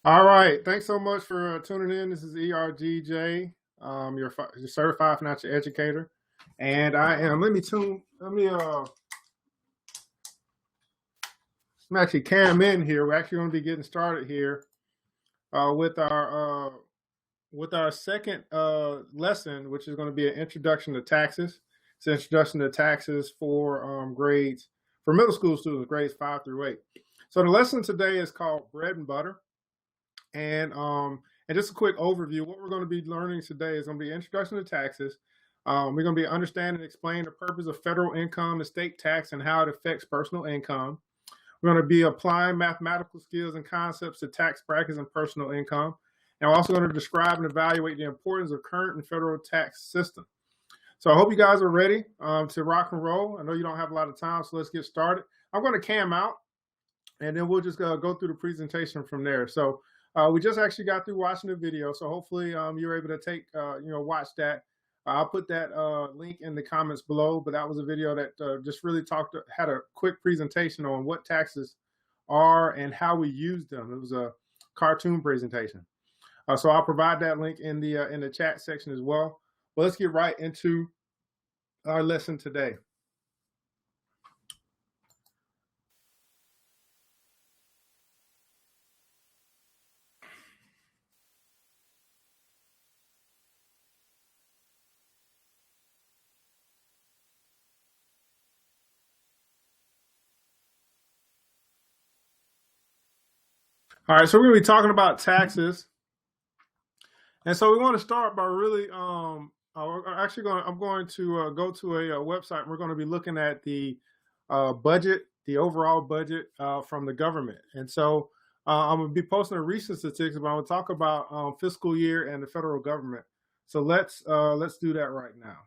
All right. Thanks so much for tuning in. This is ERGJ, your certified financial educator, and I am. I'm actually cam in here. We're actually going to be getting started here uh, with our uh, with our second lesson, which is going to be an introduction to taxes. It's an introduction to taxes for grades for middle school students, grades 5 through 8. So the lesson today is called bread and butter. And just a quick overview, what we're going to be learning today is going to be introduction to taxes. We're going to be understanding and explaining the purpose of federal income and state tax and how it affects personal income. We're going to be applying mathematical skills and concepts to tax brackets and personal income. And we're also going to describe and evaluate the importance of current and federal tax system. So I hope you guys are ready to rock and roll. I know you don't have a lot of time, so let's get started. I'm going to cam out, and then we'll just go through the presentation from there. So we just actually got through watching the video, so hopefully you're able to watch that. I'll put that link in the comments below, but that was a video that just really had a quick presentation on what taxes are and how we use them. It was a cartoon presentation. So I'll provide that link in the chat section as well. But let's get right into our lesson today. All right, so we're going to be talking about taxes. And so we want to start by really, I'm going to go to a website. And we're going to be looking at the budget, the overall budget from the government. And so I'm going to be posting a recent statistics, but I'm going to talk about fiscal year and the federal government. So let's do that right now.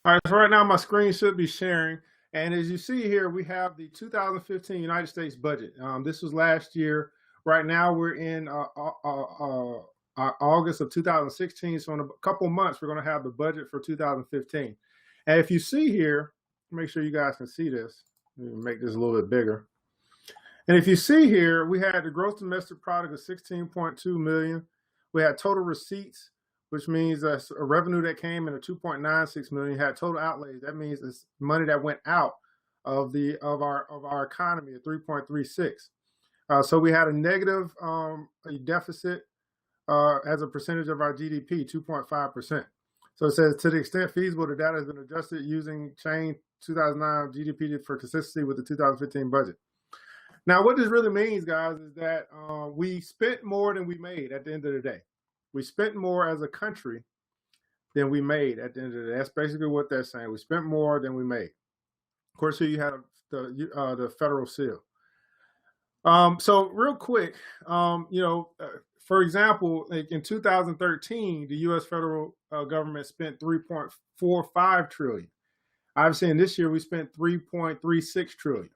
All right, so right now my screen should be sharing. And as you see here, we have the 2015 United States budget. This was last year. Right now we're in August of 2016. So in a couple of months, we're going to have the budget for 2015. And if you see here, make sure you guys can see this. Let me make this a little bit bigger. And if you see here, we had the gross domestic product of 16.2 million. We had total receipts, which means a revenue that came in at 2.96 million. Had total outlays. That means it's money that went out of our economy at 3.36. So we had a negative a deficit as a percentage of our GDP, 2.5%. So it says, to the extent feasible, the data has been adjusted using change 2009 GDP for consistency with the 2015 budget. Now, what this really means, guys, is that we spent more than we made at the end of the day. We spent more as a country than we made at the end of the day. That's basically what they're saying. We spent more than we made. Of course, here you have the federal seal. So real quick, for example, like in 2013, the U.S. federal government spent 3.45 trillion. Obviously, in this year, we spent 3.36 trillion.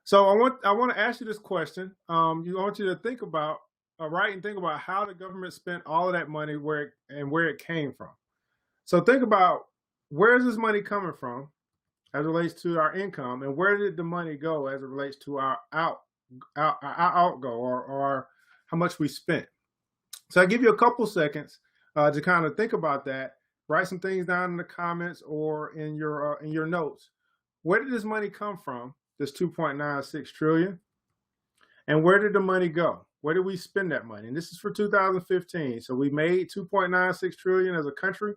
So I want to ask you this question. I want you to think about, and think about how the government spent all of that money, where it came from. So think about, where is this money coming from as it relates to our income, and where did the money go as it relates to our outgo, or how much we spent. So I'll give you a couple seconds to kind of think about that. Write some things down in the comments or in your notes. Where did this money come from? This 2.96 trillion. And where did the money go? Where did we spend that money? And this is for 2015. So we made 2.96 trillion as a country,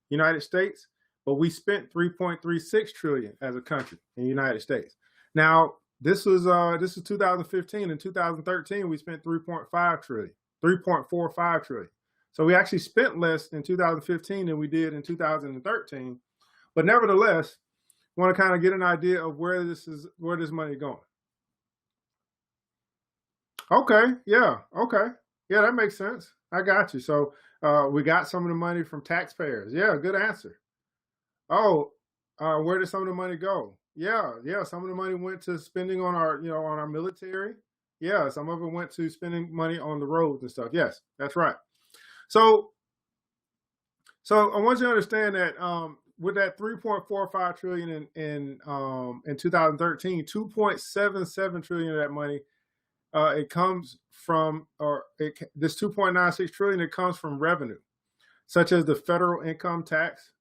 United States, but we spent 3.36 trillion as a country in the United States. Now, this is 2015. In 2013, we spent 3.45 trillion. So we actually spent less in 2015 than we did in 2013. But nevertheless, want to kind of get an idea of where this money going. Okay, yeah, that makes sense. I got you. So we got some of the money from taxpayers. Yeah, good answer. Oh, where did some of the money go? Yeah, some of the money went to spending on our military. Yeah, some of it went to spending money on the roads and stuff. Yes, that's right. So I want you to understand that with that 3.45 trillion in 2013, 2.77 trillion of that money it comes from, this 2.96 trillion, it comes from revenue, such as the federal income tax,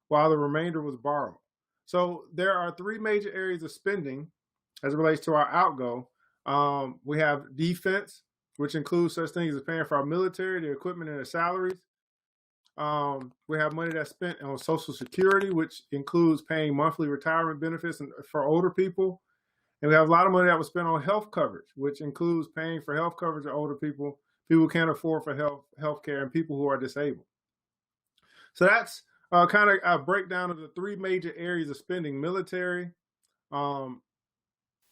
while the remainder was borrowed. So there are three major areas of spending as it relates to our outgo. We have defense, which includes such things as paying for our military, their equipment, and their salaries. We have money that's spent on Social Security, which includes paying monthly retirement benefits for older people. And we have a lot of money that was spent on health coverage, which includes paying for health coverage of older people, people who can't afford for health care, and people who are disabled. So that's kind of a breakdown of the three major areas of spending: military, retirement,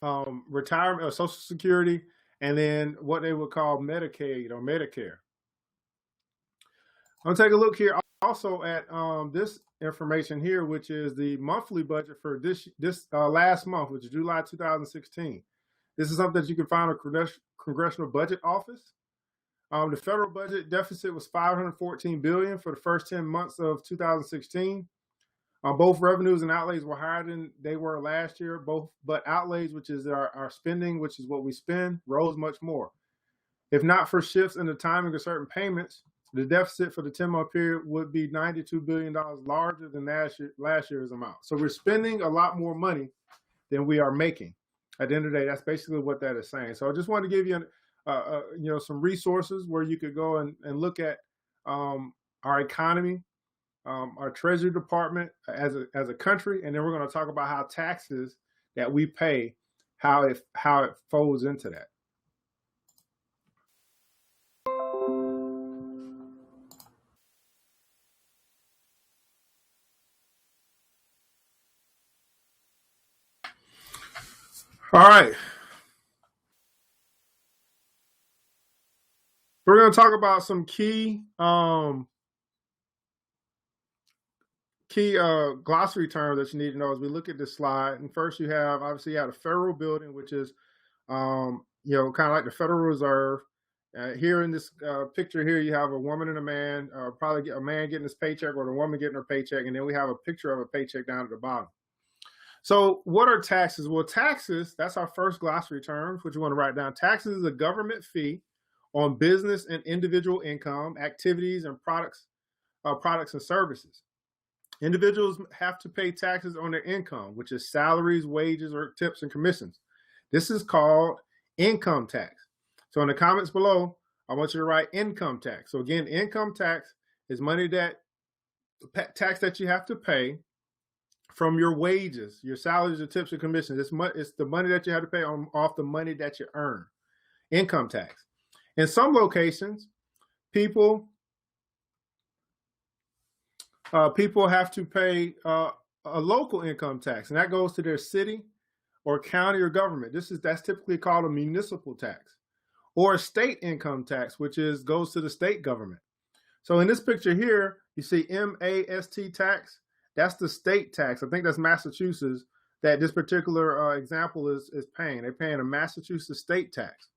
or Social Security, and then what they would call Medicaid or Medicare. I'm gonna take a look here also at this information here, which is the monthly budget for this last month, which is July 2016. This is something that you can find at Congressional Budget Office. The federal budget deficit was $514 billion for the first 10 months of 2016. Both revenues and outlays were higher than they were last year. But outlays, which is our spending, which is what we spend, rose much more. If not for shifts in the timing of certain payments, the deficit for the 10-month period would be $92 billion larger than last year's amount. So we're spending a lot more money than we are making. At the end of the day, that's basically what that is saying. So I just wanted to give you some resources where you could go and look at our economy, our Treasury Department as a country, and then we're going to talk about how taxes that we pay, how it folds into that. All right. We're going to talk about some key glossary terms that you need to know as we look at this slide. And first, you have a federal building, which is kind of like the Federal Reserve. Here in this picture here, you have a woman and a man, probably a man getting his paycheck or the woman getting her paycheck, and then we have a picture of a paycheck down at the bottom. So what are taxes? Well, taxes, that's our first glossary term, which you want to write down. Taxes is a government fee on business and individual income, activities, and products and services. Individuals have to pay taxes on their income, which is salaries, wages, or tips and commissions. This is called income tax. So in the comments below, I want you to write income tax. So again, income tax is tax that you have to pay from your wages, your salaries, your tips, and commissions. It's the money that you have to pay off the money that you earn. Income tax. In some locations, people have to pay a local income tax, and that goes to their city or county or government. That's typically called a municipal tax, or a state income tax, which goes to the state government. So in this picture here, you see MAST tax. That's the state tax. I think that's Massachusetts that this particular example is paying. They're paying a Massachusetts state tax,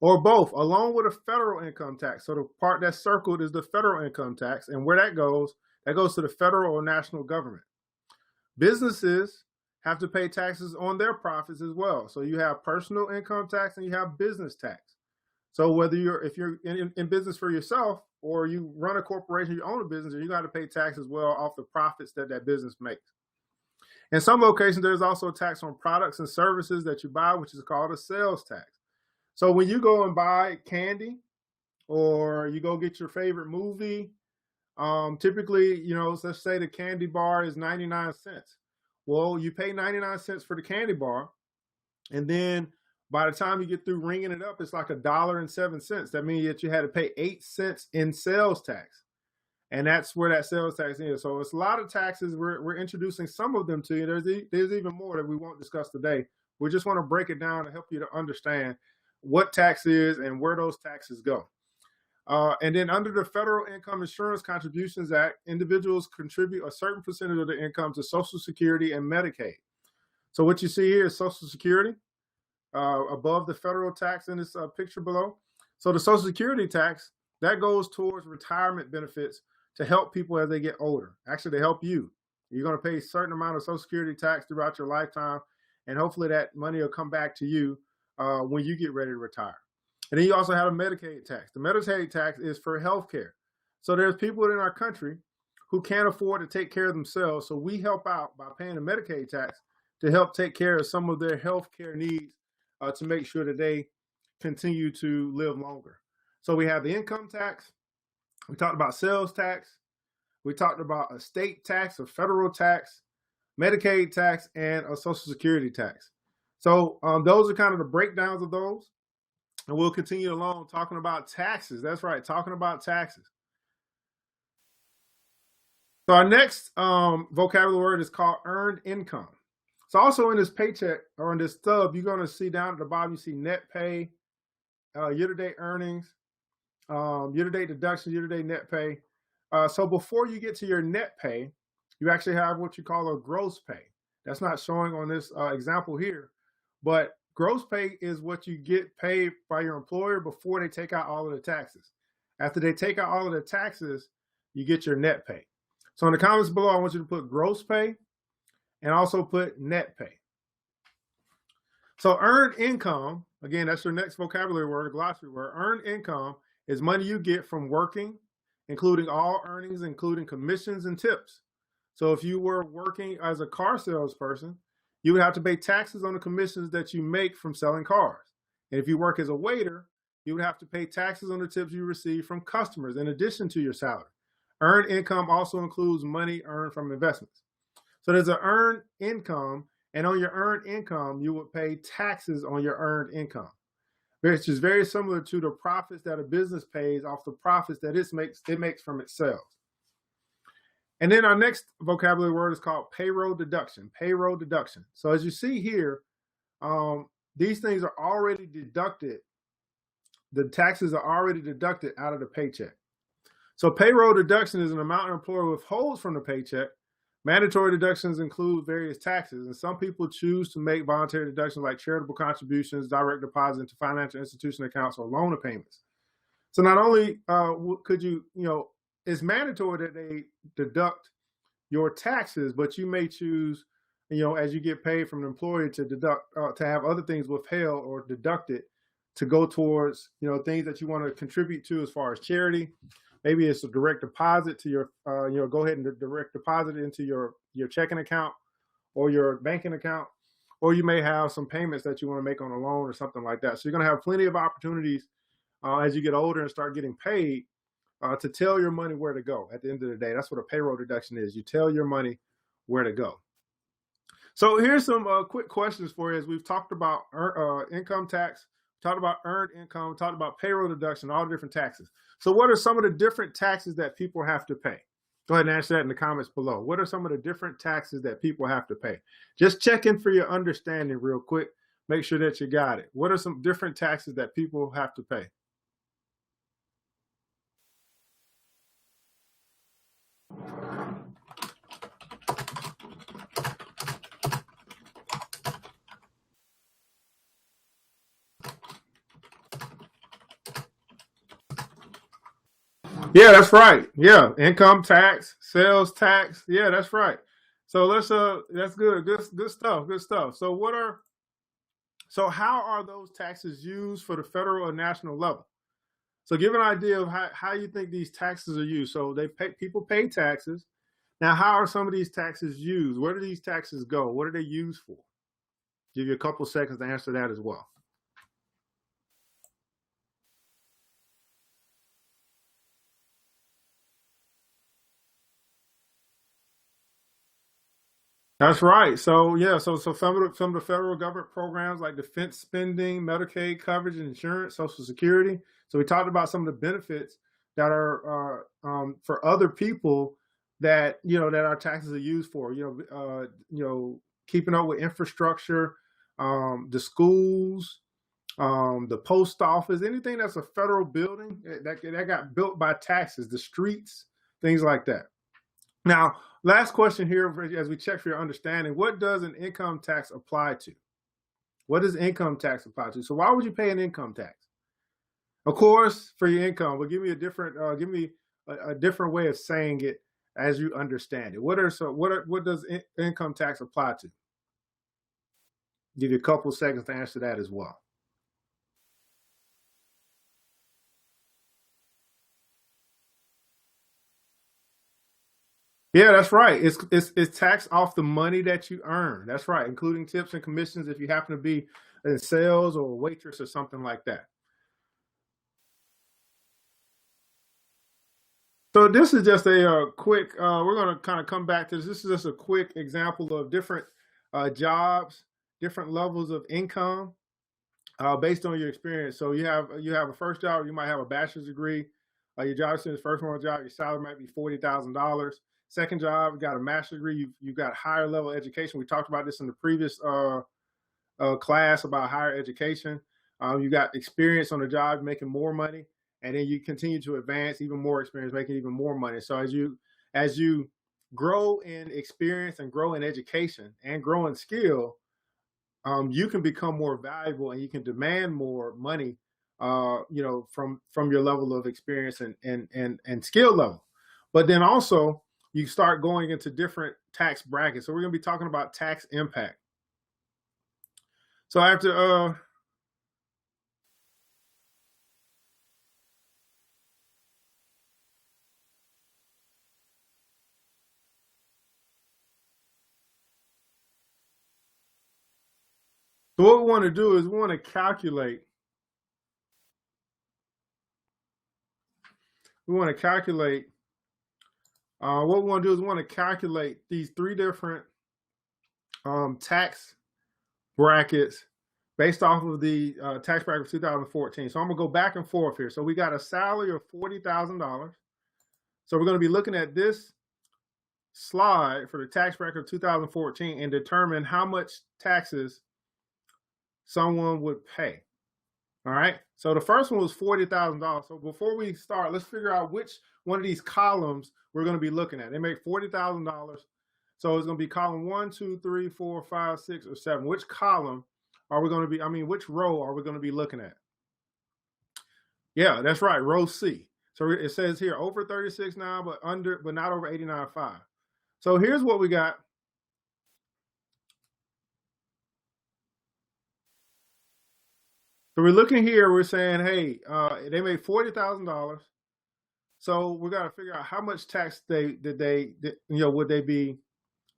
or both, along with a federal income tax. So the part that's circled is the federal income tax, and where that goes to the federal or national government. Businesses have to pay taxes on their profits as well. So you have personal income tax and you have business tax. So if you're in business for yourself, or you run a corporation, you own a business, you got to pay tax as well off the profits that business makes. In some locations, there's also a tax on products and services that you buy, which is called a sales tax. So when you go and buy candy, or you go get your favorite movie, typically, let's say the candy bar is 99 cents. Well, you pay 99 cents for the candy bar, and then by the time you get through ringing it up, it's like $1.07. That means that you had to pay 8 cents in sales tax. And that's where that sales tax is. So it's a lot of taxes. We're introducing some of them to you. There's even more that we won't discuss today. We just want to break it down to help you to understand what tax is and where those taxes go. And then under the Federal Income Insurance Contributions Act, individuals contribute a certain percentage of their income to Social Security and Medicaid. So what you see here is Social Security above the federal tax in this picture below. So the Social Security tax, that goes towards retirement benefits to help people as they get older. Actually, to help you. You're going to pay a certain amount of Social Security tax throughout your lifetime, and hopefully that money will come back to you when you get ready to retire. And then you also have a Medicaid tax. The Medicaid tax is for health care. So there's people in our country who can't afford to take care of themselves. So we help out by paying the Medicaid tax to help take care of some of their health care needs to make sure that they continue to live longer. So we have the income tax. We talked about sales tax. We talked about a state tax, a federal tax, Medicaid tax, and a Social Security tax. So those are kind of the breakdowns of those. And we'll continue along talking about taxes. That's right, talking about taxes. So our next vocabulary word is called earned income. So also in this paycheck or in this stub, you're going to see down at the bottom, you see net pay, year-to-date earnings, year-to-date deductions, year-to-date net pay. So before you get to your net pay, you actually have what you call a gross pay. That's not showing on this example here, but gross pay is what you get paid by your employer before they take out all of the taxes. After they take out all of the taxes, you get your net pay. So in the comments below, I want you to put gross pay and also put net pay. So earned income, again, that's your next vocabulary word, a glossary word. Earned income is money you get from working, including all earnings, including commissions and tips. So if you were working as a car salesperson, you would have to pay taxes on the commissions that you make from selling cars. And if you work as a waiter, you would have to pay taxes on the tips you receive from customers in addition to your salary. Earned income also includes money earned from investments. So there's an earned income, and on your earned income, you would pay taxes on your earned income, which is very similar to the profits that a business pays off the profits that it makes from its sales. And then our next vocabulary word is called payroll deduction, payroll deduction. So as you see here, these things are already deducted. The taxes are already deducted out of the paycheck. So payroll deduction is an amount an employer withholds from the paycheck. Mandatory deductions include various taxes, and some people choose to make voluntary deductions like charitable contributions, direct deposit into financial institution accounts, or loan payments. So not only could you, it's mandatory that they deduct your taxes, but you may choose, as you get paid from an employer to deduct, to have other things withheld or deducted to go towards, things that you want to contribute to as far as charity. Maybe it's a direct deposit to your, go ahead and direct deposit it into your checking account or your banking account, or you may have some payments that you want to make on a loan or something like that. So you're going to have plenty of opportunities as you get older and start getting paid to tell your money where to go at the end of the day. That's what a payroll deduction is. You tell your money where to go. So here's some quick questions for you as we've talked about income tax, talked about earned income, talked about payroll deduction, all the different taxes. So what are some of the different taxes that people have to pay? Go ahead and answer that in the comments below. What are some of the different taxes that people have to pay? Just check in for your understanding real quick. Make sure that you got it. What are some different taxes that people have to pay? Yeah, that's right. Yeah, income tax, sales tax. Yeah, that's right. So that's good. Good stuff. Good stuff. So how are those taxes used for the federal or national level? So give an idea of how you think these taxes are used. So people pay taxes. Now, how are some of these taxes used? Where do these taxes go? What are they used for? Give you a couple seconds to answer that as well. That's right. So yeah, so some of the federal government programs like defense spending, Medicaid coverage, and insurance, Social Security. So we talked about some of the benefits that are for other people that that our taxes are used for. Keeping up with infrastructure, the schools, the post office, anything that's a federal building that got built by taxes, the streets, things like that. Now, last question here as we check for your understanding. What does an income tax apply to? What does income tax apply to? So why would you pay an income tax? Of course, for your income, but give me a different different way of saying it as you understand it. What does income tax apply to? Give you a couple seconds to answer that as well. Yeah, that's right. It's tax off the money that you earn. That's right, including tips and commissions if you happen to be in sales or a waitress or something like that. So this is just a quick. We're going to kind of come back to this. This is just a quick example of different jobs, different levels of income based on your experience. So you have a first job. You might have a bachelor's degree. Your job is first one job. Your salary might be $40,000. Second job, you got a master's degree. You've got higher level education. We talked about this in the previous class about higher education. You got experience on the job, making more money, and then you continue to advance, even more experience, making even more money. So as you grow in experience and grow in education and grow in skill, you can become more valuable and you can demand more money, from your level of experience and skill level. But then also you start going into different tax brackets. So we're going to be talking about tax impact. So after so what we want to do is we want to calculate. We want to calculate. What we want to do is we want to calculate these three different tax brackets based off of the tax bracket of 2014. So I'm gonna go back and forth here. So we got a salary of $40,000. So we're going to be looking at this slide for the tax bracket of 2014 and determine how much taxes someone would pay. All right. So the first one was $40,000. So before we start, let's figure out which one of these columns we're going to be looking at. They make $40,000. So it's going to be column 1, 2, 3, 4, 5, 6, or 7. Which column are we going to be? Which row are we going to be looking at? Yeah, that's right. Row C. So it says here over 36.9, but not over 89.5. So here's what we got. So we're looking here, we're saying, hey, they made $40,000. So we got to figure out how much tax would they be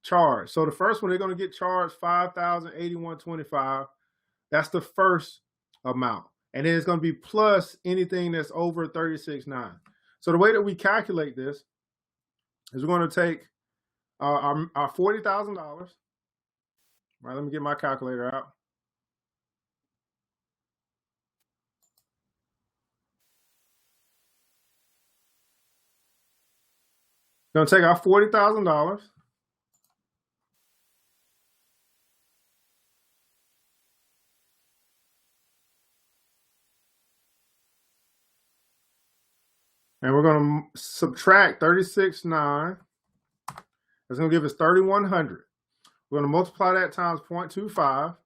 charged. So the first one, they're going to get charged $5,081.25. That's the first amount. And then it's going to be plus anything that's over 36.9. So the way that we calculate this is we're going to take our $40,000. All right, let me get my calculator out. Going to take our $40,000. And we're going to subtract 36.9. That's going to give us 3,100. We're going to multiply that times 0.25.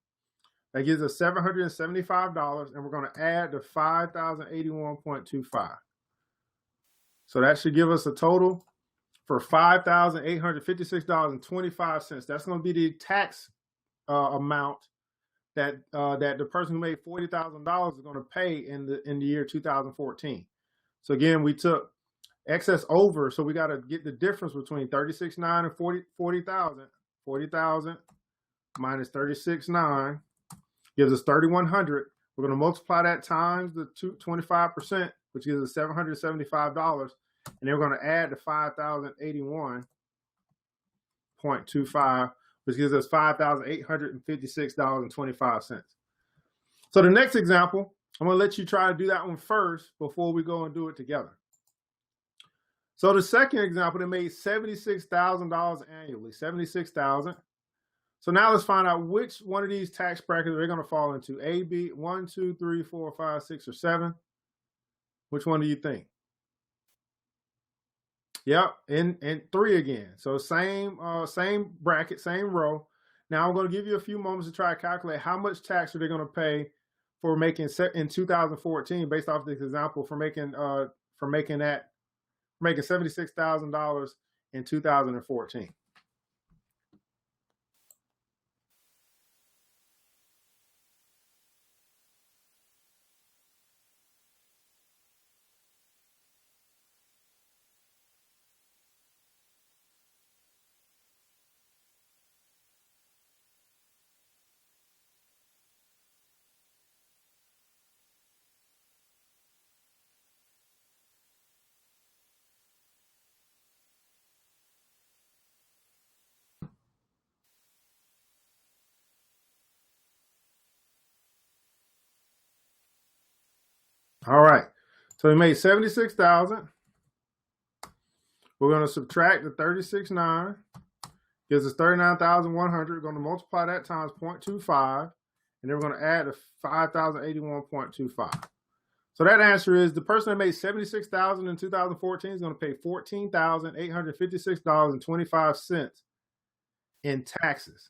That gives us $775. And we're going to add the 5,081.25. So that should give us a total for $5,856.25. That's going to be the tax amount that the person who made $40,000 is going to pay in the year 2014. So again, we took excess over, so we got to get the difference between 36.9 and 40,000. 40,000 minus 36.9 gives us 3,100. We're going to multiply that times the 25%, which gives us $775. And then we're going to add the 5,081.25, which gives us $5,856.25. So the next example, I'm going to let you try to do that one first before we go and do it together. So the second example, they made $76,000 annually, $76,000. So now let's find out which one of these tax brackets they're going to fall into. A, B, 1, 2, 3, 4, 5, 6, or 7. Which one do you think? Yep, and 3 again. So same bracket, same row. Now I'm going to give you a few moments to try to calculate how much tax are they going to pay for making in 2014, based off this example, for making $76,000 in 2014. All right. So we made 76,000. We're going to subtract the 36.9. Gives us 39,100. We're going to multiply that times 0.25. And then we're going to add the 5,081.25. So that answer is the person that made $76,000 in 2014 is going to pay $14,856.25 in taxes.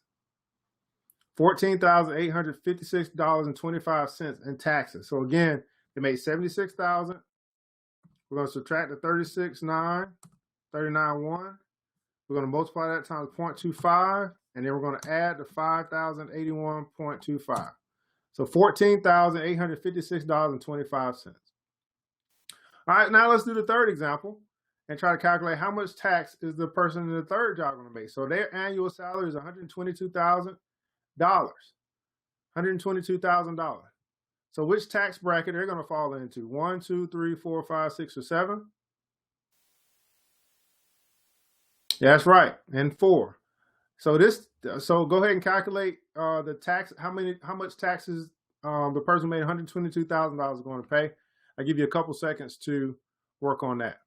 $14,856.25 in taxes. So again, they made $76,000. We're going to subtract the 36.9, 39.1. We're going to multiply that times 0.25, and then we're going to add the 5,081.25. So $14,856.25. All right, now let's do the third example and try to calculate how much tax is the person in the third job going to make. So their annual salary is $122,000. $122,000. So which tax bracket they're going to fall into? 1, 2, 3, 4, 5, 6, or 7? Yeah, that's right, and 4. So go ahead and calculate the tax. How much taxes the person who made $122,000 is going to pay. I'll give you a couple seconds to work on that.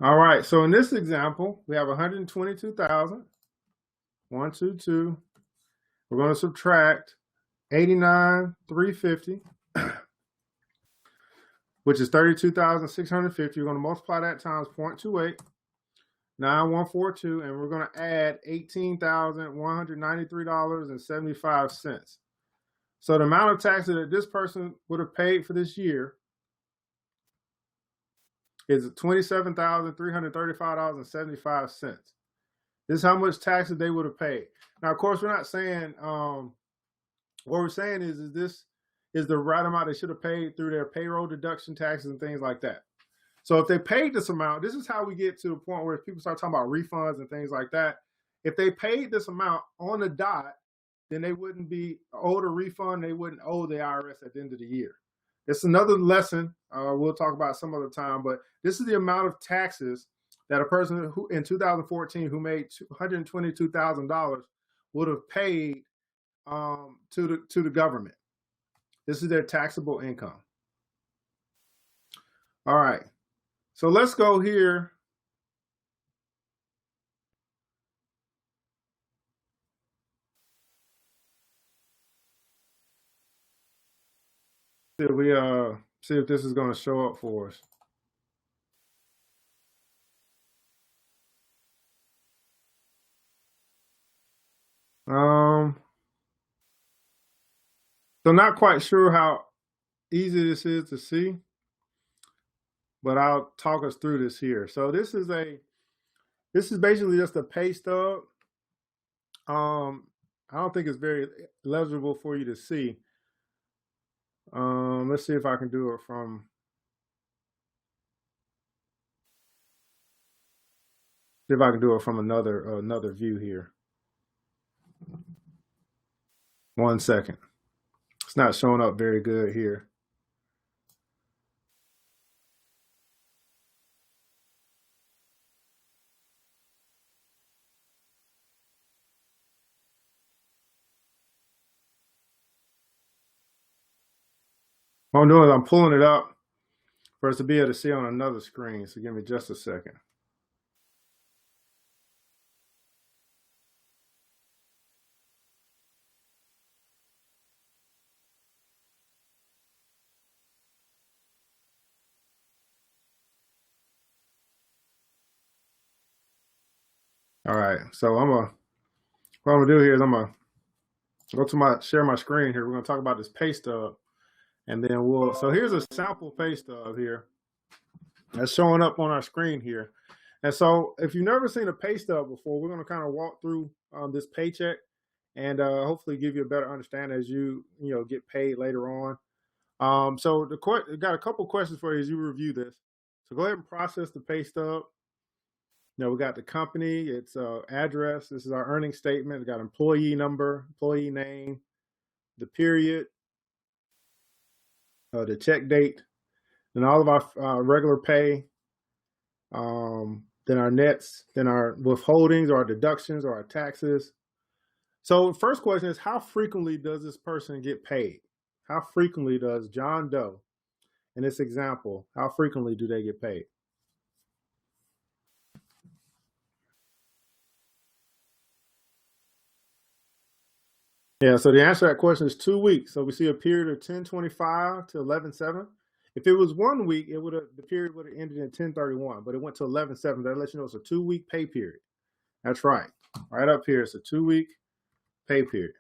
All right, so in this example, we have 122,000. 1, 2, 2. We're going to subtract 89,350, which is 32,650. We're going to multiply that times 0.28, 9142, and we're going to add $18,193.75. So the amount of taxes that this person would have paid for this year is $27,335.75. This is how much taxes they would have paid. Now, of course, we're not saying, what we're saying is this is the right amount they should have paid through their payroll deduction taxes and things like that. So if they paid this amount, this is how we get to the point where people start talking about refunds and things like that. If they paid this amount on the dot, then they wouldn't be owed a refund. They wouldn't owe the IRS at the end of the year. It's another lesson we'll talk about some other time, but this is the amount of taxes that a person who in 2014 who made $122,000 would have paid to the government. This is their taxable income. All right, so let's go here. See if this is going to show up for us. So not quite sure how easy this is to see, but I'll talk us through this here. So this is basically just a pay stub. I don't think it's very legible for you to see. Let's see if I can do it from. See if I can do it from another view here. 1 second. It's not showing up very good here. What I'm doing is I'm pulling it up for us to be able to see on another screen. So give me just a second. All right. So what I'm gonna do here is I'm gonna go to share my screen here. We're gonna talk about this pay stub, and then so here's a sample pay stub here that's showing up on our screen here. And so if you've never seen a pay stub before, we're gonna kind of walk through this paycheck and hopefully give you a better understanding as you get paid later on. So got a couple questions for you as you review this. So go ahead and process the pay stub. We got the company, its address. This is our earnings statement. We got employee number, employee name, the period, the check date, then all of our regular pay, then our nets, then our withholdings or our deductions or our taxes. So the first question is, how frequently does this person get paid? How frequently does John Doe, in this example, how frequently do they get paid? Yeah, so the answer to that question is 2 weeks. So we see a period of 10/25 to 11/7. If it was 1 week, the period would have ended in 10/31, but it went to 11/7. That lets you know it's a 2-week pay period. That's right. Right up here, it's a 2-week pay period.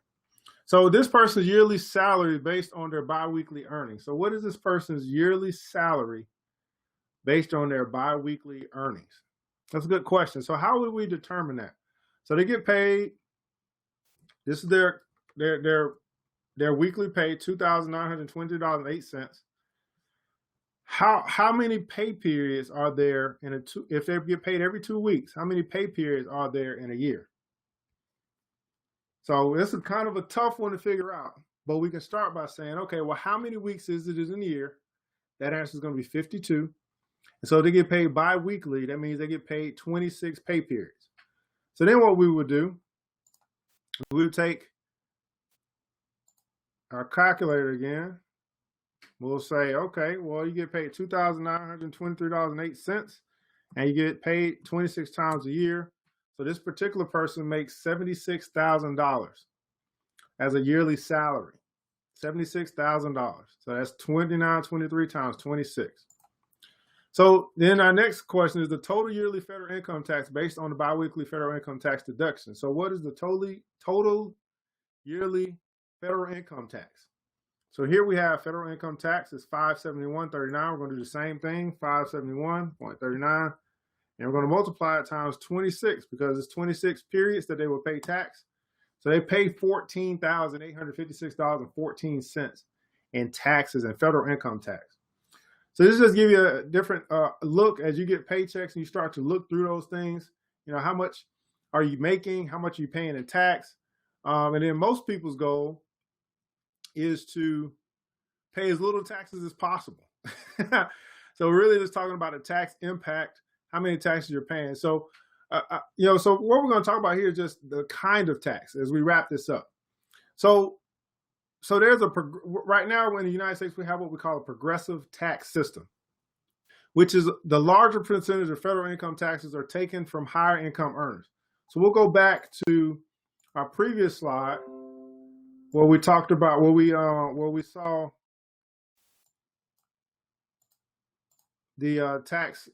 So this person's yearly salary is based on their biweekly earnings. So what is this person's yearly salary based on their biweekly earnings? That's a good question. So how would we determine that? So they get paid. This is their weekly pay, $2,920.08. How many pay periods are there if they get paid every 2 weeks? How many pay periods are there in a year? So this is kind of a tough one to figure out, but we can start by saying, okay, well, how many weeks is it in a year? That answer is going to be 52. And so they get paid bi-weekly. That means they get paid 26 pay periods. So then what we would do, we would take our calculator again. We'll say, okay, well, you get paid $2,923.08, and you get paid 26 times a year. So this particular person makes $76,000 as a yearly salary. $76,000. So that's 2923 times 26. So then our next question is the total yearly federal income tax based on the biweekly federal income tax deduction. So what is the total yearly federal income tax? So here we have federal income tax is $571.39. We're going to do the same thing, $571.39. And we're going to multiply it times 26 because it's 26 periods that they will pay tax. So they pay $14,856.14 in taxes and federal income tax. So this just gives you a different look as you get paychecks and you start to look through those things. How much are you making? How much are you paying in tax? And then most people's goal is to pay as little taxes as possible. So really just talking about the tax impact, how many taxes you're paying. So, so what we're going to talk about here is just the kind of tax as we wrap this up. So there's right now in the United States, we have what we call a progressive tax system, which is the larger percentage of federal income taxes are taken from higher income earners. So we'll go back to our previous slide where we talked about where we saw the tax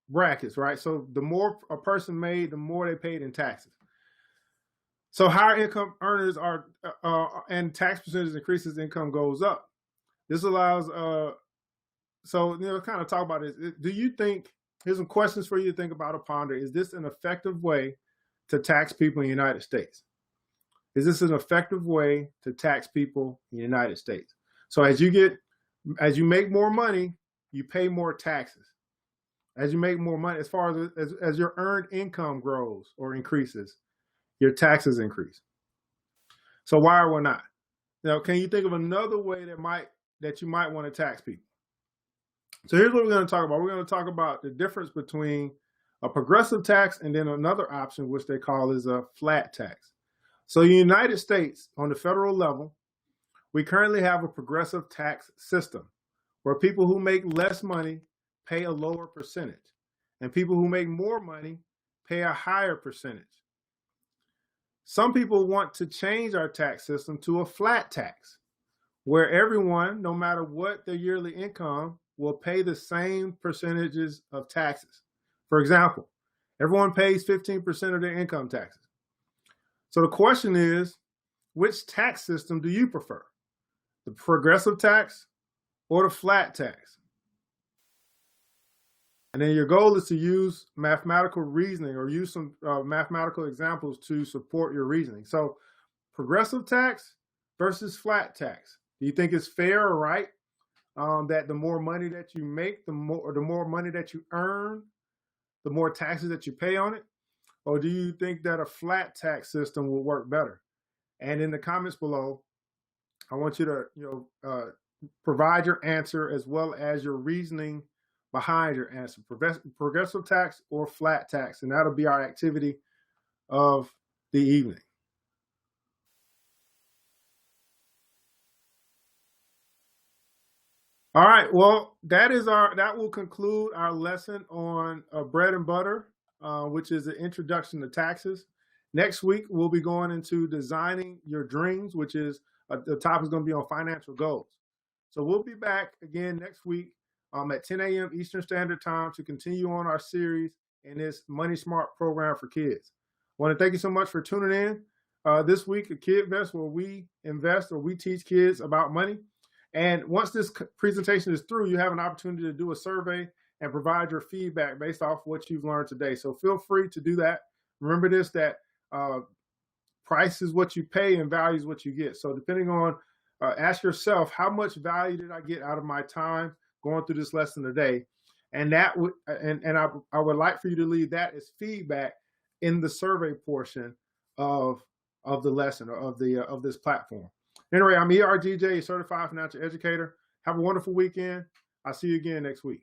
brackets, right? So the more a person made, the more they paid in taxes. So higher income earners are, and tax percentage increases, income goes up. This allows, kind of talk about this. Do you think, here's some questions for you to think about or ponder. Is this an effective way to tax people in the United States? Is this an effective way to tax people in the United States? So as you make more money, you pay more taxes. As you make more money, as far as your earned income grows or increases, your taxes increase. So why or why not? Now, can you think of another way that you might want to tax people? So here's what we're going to talk about. We're going to talk about the difference between a progressive tax and then another option, which they call is a flat tax. So in the United States, on the federal level, We currently have a progressive tax system where people who make less money pay a lower percentage, and people who make more money pay a higher percentage. Some people want to change our tax system to a flat tax, where everyone, no matter what their yearly income, will pay the same percentages of taxes. For example, everyone pays 15% of their income taxes. So the question is, which tax system do you prefer? The progressive tax or the flat tax? And then your goal is to use mathematical reasoning or use some mathematical examples to support your reasoning. So progressive tax versus flat tax. Do you think it's fair or right that the more money that you make, the more money that you earn, the more taxes that you pay on it? Or do you think that a flat tax system will work better? And in the comments below, I want you to provide your answer as well as your reasoning behind your answer, progressive tax or flat tax, and that'll be our activity of the evening. All right, well, that will conclude our lesson on bread and butter, which is the introduction to taxes. Next week, we'll be going into designing your dreams, which is the topic is going to be on financial goals. So we'll be back again next week at 10 a.m. Eastern Standard Time to continue on our series in this Money Smart program for kids. I want to thank you so much for tuning in this week at KidVest, where we invest or we teach kids about money. And once this presentation is through, you have an opportunity to do a survey and provide your feedback based off what you've learned today. So feel free to do that. Remember this, that price is what you pay and value is what you get. So depending on, ask yourself, how much value did I get out of my time going through this lesson today? And that would, I would like for you to leave that as feedback in the survey portion of the lesson or of this platform. Anyway, I'm ERGJ, Certified Financial Educator. Have a wonderful weekend. I'll see you again next week.